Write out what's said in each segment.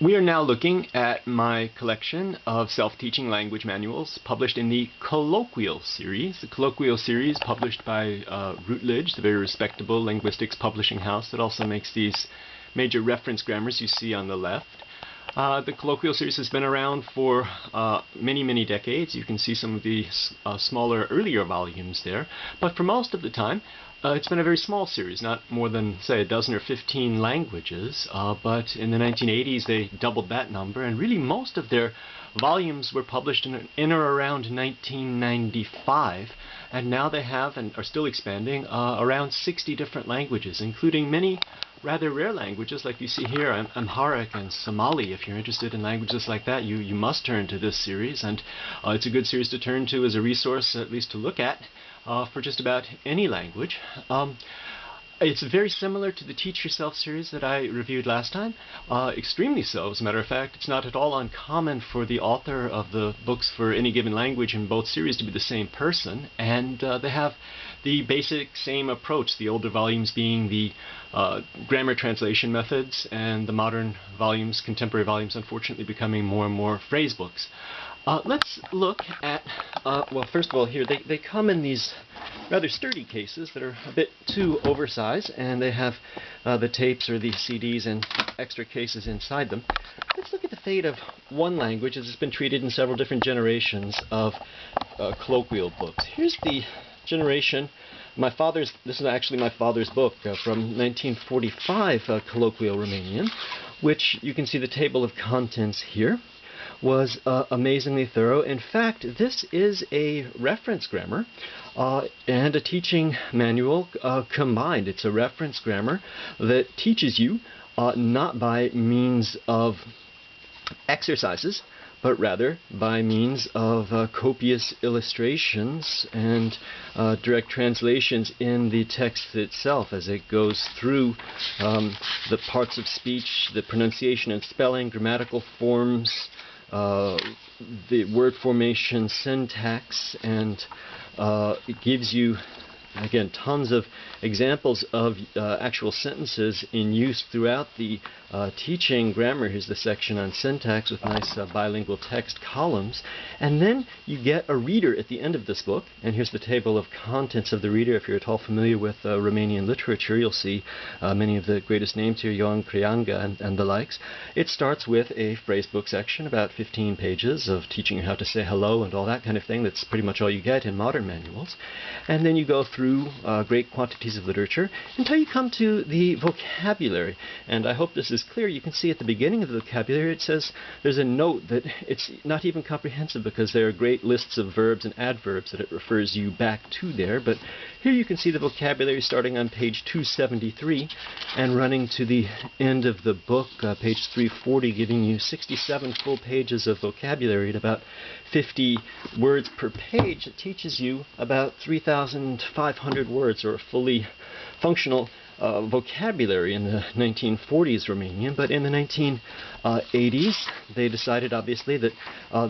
We are now looking at my collection of self-teaching language manuals published in the Colloquial series. The Colloquial series published by Routledge, the very respectable linguistics publishing house that also makes these major reference grammars you see on the left. The Colloquial series has been around for many decades. You can see some of the smaller, earlier volumes there. But for most of the time, it's been a very small series, not more than, say, a dozen or 15 languages. But in the 1980s, they doubled that number. And really, most of their volumes were published in or around 1995. And now they have, and are still expanding, around 60 different languages, including many rather rare languages like you see here, Amharic and Somali. If you're interested in languages like that, you must turn to this series, and it's a good series to turn to as a resource, at least to look at, for just about any language. It's very similar to the Teach Yourself series that I reviewed last time, extremely so. As a matter of fact, it's not at all uncommon for the author of the books for any given language in both series to be the same person, and they have the basic same approach, the older volumes being the grammar translation methods, and the modern volumes, contemporary volumes, unfortunately becoming more and more phrase books. Let's look at, well, first of all here, they come in these rather sturdy cases that are a bit too oversized, and they have the tapes or the CDs and extra cases inside them. Let's look at the fate of one language as it's been treated in several different generations of colloquial books. Here's the generation. This is actually my father's book from 1945, Colloquial Romanian, which you can see the table of contents here. Was amazingly thorough. In fact, this is a reference grammar and a teaching manual combined. It's a reference grammar that teaches you not by means of exercises, but rather by means of copious illustrations and direct translations in the text itself as it goes through the parts of speech, the pronunciation and spelling, grammatical forms, the word formation, syntax, and it gives you, again, tons of examples of actual sentences in use throughout the teaching grammar. Here's the section on syntax with nice bilingual text columns. And then you get a reader at the end of this book. And here's the table of contents of the reader. If you're at all familiar with Romanian literature, you'll see many of the greatest names here, Ioan Creanga and the likes. It starts with a phrasebook section, about 15 pages of teaching you how to say hello and all that kind of thing. That's pretty much all you get in modern manuals. And then you go through great quantities of literature until you come to the vocabulary. And I hope this is clear. You can see at the beginning of the vocabulary it says there's a note that it's not even comprehensive because there are great lists of verbs and adverbs that it refers you back to there. But here you can see the vocabulary starting on page 273 and running to the end of the book, page 340, giving you 67 full pages of vocabulary at about 50 words per page. It teaches you about 3,500 words, or a fully functional vocabulary in the 1940s Romanian. But in the 1980s, they decided, obviously, that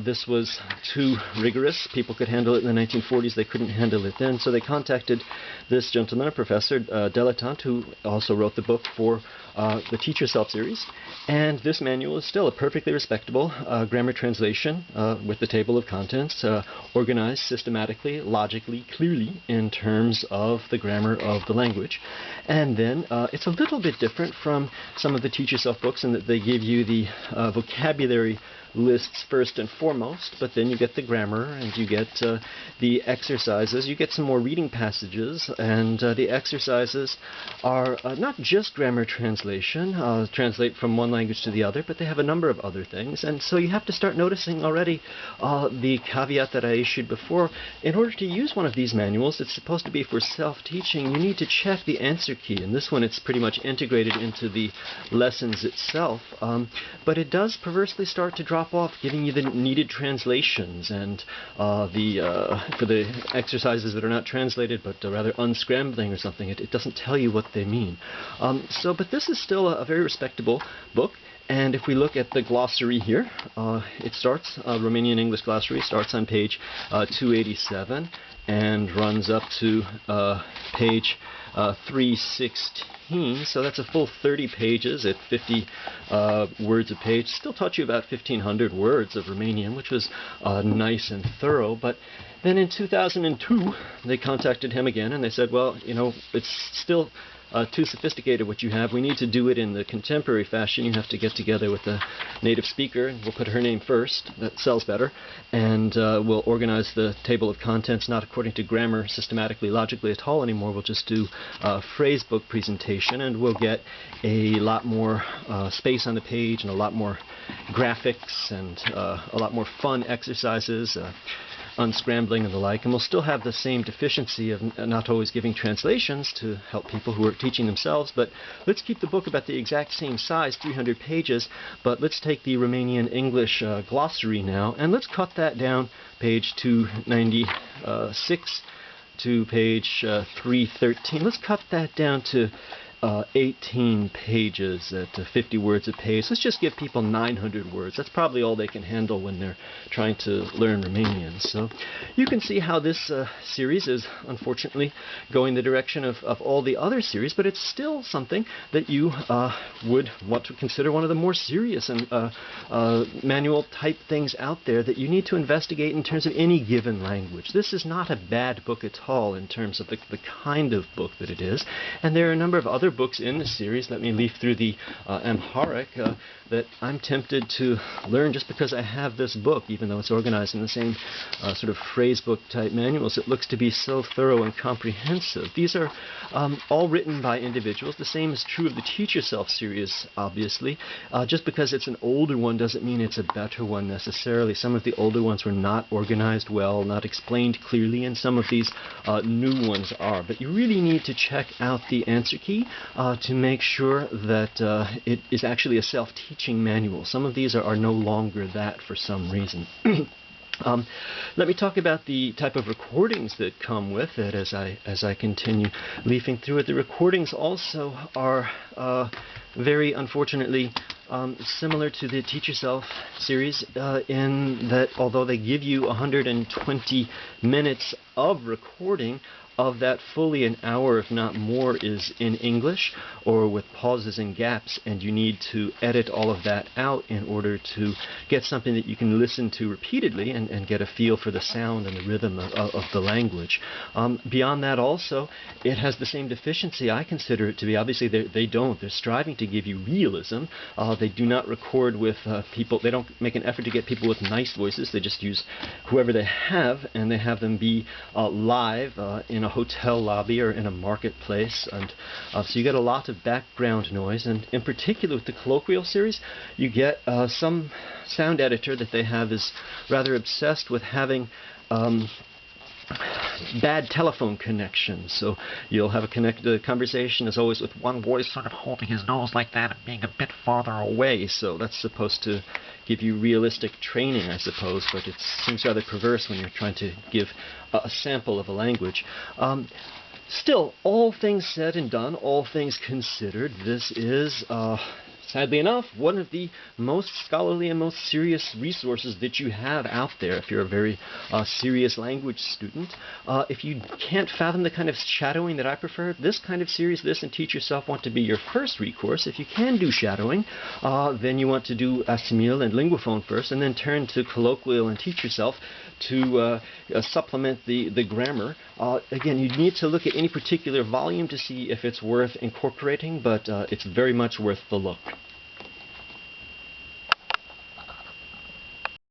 this was too rigorous. People could handle it in the 1940s. They couldn't handle it then. So they contacted this gentleman, a professor, Dilettant, who also wrote the book for the Teach Yourself series. And this manual is still a perfectly respectable grammar translation with the table of contents, organized systematically, logically, clearly in terms of the grammar of the language. And then it's a little bit different from some of the Teach Yourself books in that they give you the vocabulary lists first and foremost, but then you get the grammar and you get the exercises. You get some more reading passages, and the exercises are not just grammar translation, translate from one language to the other, but they have a number of other things. And so you have to start noticing already the caveat that I issued before. In order to use one of these manuals, it's supposed to be for self-teaching, you need to check the answer key. In this one, it's pretty much integrated into the lessons itself, but it does perversely start to drop off, giving you the needed translations and for the exercises that are not translated but rather unscrambling or something. It doesn't tell you what they mean. But this is still a very respectable book. And if we look at the glossary here, it starts, Romanian English glossary starts on page 287 and runs up to page 316. So that's a full 30 pages at 50 words a page. Still taught you about 1,500 words of Romanian, which was nice and thorough. But then in 2002, they contacted him again and they said, well, you know, it's still too sophisticated what you have. We need to do it in the contemporary fashion. You have to get together with the native speaker, and we'll put her name first. That sells better. And we'll organize the table of contents not according to grammar systematically, logically at all anymore. We'll just do a phrase book presentation, and we'll get a lot more space on the page and a lot more graphics and a lot more fun exercises, unscrambling and the like, and we'll still have the same deficiency of not always giving translations to help people who are teaching themselves, but let's keep the book about the exact same size, 300 pages, but let's take the Romanian English glossary now, and let's cut that down, page 296 to page 313. Let's cut that down to 18 pages at 50 words a page. Let's just give people 900 words. That's probably all they can handle when they're trying to learn Romanian. So you can see how this series is unfortunately going the direction of all the other series, but it's still something that you would want to consider one of the more serious and manual type things out there that you need to investigate in terms of any given language. This is not a bad book at all in terms of the kind of book that it is, and there are a number of other books in the series. Let me leaf through the Amharic that I'm tempted to learn just because I have this book, even though it's organized in the same sort of phrase book type manuals. It looks to be so thorough and comprehensive. These are all written by individuals. The same is true of the Teach Yourself series, obviously. Just because it's an older one doesn't mean it's a better one necessarily. Some of the older ones were not organized well, not explained clearly, and some of these new ones are. But you really need to check out the answer key to make sure that it is actually a self-teaching manual. Some of these are no longer that for some reason. Let me talk about the type of recordings that come with it as I continue leafing through it. The recordings also are very unfortunately similar to the Teach Yourself series in that although they give you 120 minutes of recording, of that fully an hour, if not more, is in English or with pauses and gaps, and you need to edit all of that out in order to get something that you can listen to repeatedly and get a feel for the sound and the rhythm of the language. Beyond that also, it has the same deficiency I consider it to be. Obviously they don't. They're striving to give you realism. They do not record with people. They don't make an effort to get people with nice voices. They just use whoever they have, and they have them be live in a hotel lobby or in a marketplace, and so you get a lot of background noise. And in particular with the Colloquial series, you get some sound editor that they have is rather obsessed with having bad telephone connections. So you'll have a conversation as always with one voice sort of holding his nose like that and being a bit farther away. So that's supposed to give you realistic training, I suppose, but it seems rather perverse when you're trying to give a sample of a language. Still, all things said and done, all things considered, this is sadly enough, one of the most scholarly and most serious resources that you have out there if you're a very serious language student. If you can't fathom the kind of shadowing that I prefer, this kind of series, this and Teach Yourself want to be your first recourse. If you can do shadowing, then you want to do Assimil and Linguaphone first, and then turn to Colloquial and Teach Yourself to supplement the grammar. Again, you need to look at any particular volume to see if it's worth incorporating, but it's very much worth the look.